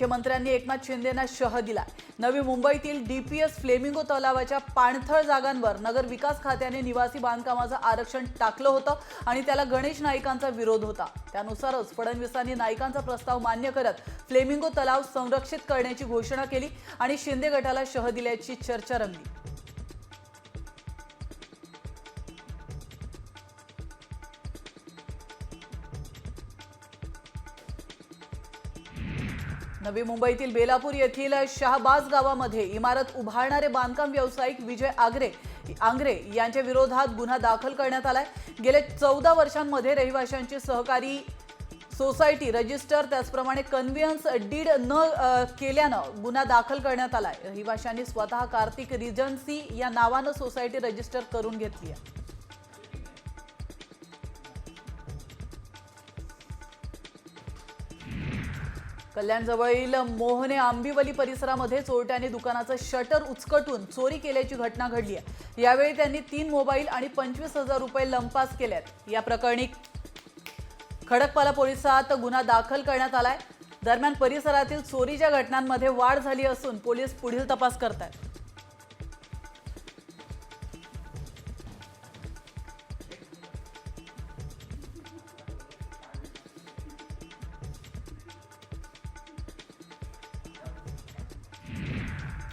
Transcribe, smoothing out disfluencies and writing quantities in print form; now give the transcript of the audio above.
मुख्यमंत्र्यांनी एकनाथ शिंदेंना शह दिला। नवी मुंबईतील डीपीएस फ्लेमिंगो तलावाच्या पाणथळ जागांवर नगर विकास खात्याने निवासी बांधकामाचं आरक्षण टाकलं होतं आणि त्याला गणेश नाईकांचा विरोध होता। त्यानुसारच फडणवीसांनी नाईकांचा प्रस्ताव मान्य करत फ्लेमिंगो तलाव संरक्षित करण्याची घोषणा केली आणि शिंदे गटाला शह दिल्याची चर्चा रंगली। नवी मुंबईतील बेलापूर येथील शहाबाज गावामध्ये इमारत उभारणारे बांधकाम व्यावसायिक विजय आंग्रे यांच्या विरोधात गुन्हा दाखल करण्यात आलाय। गेल्या 14 वर्षांमध्ये रहिवाशांची सहकारी सोसायटी रजिस्टर त्याचप्रमाणे कन्व्हियन्स डीड न केल्यानं गुन्हा दाखल करण्यात आलाय। रहिवाशांनी स्वतः कार्तिक रिजन्सी या नावानं सोसायटी रजिस्टर करून घेतली आहे। कल्याणजवळील मोहने आंबिवली परिसरामध्ये चोरट्यांनी दुकानाचं शटर उचकटून चोरी केल्याची घटना घडली आहे। यावेळी त्यांनी 3 मोबाईल आणि 25,000 रुपये लंपास केलेत। या प्रकरणी खडकपाला पोलिसात गुन्हा दाखल करण्यात आलाय। दरम्यान परिसरातील चोरीच्या घटनांमध्ये वाढ झाली असून पोलीस पुढील तपास करतायत।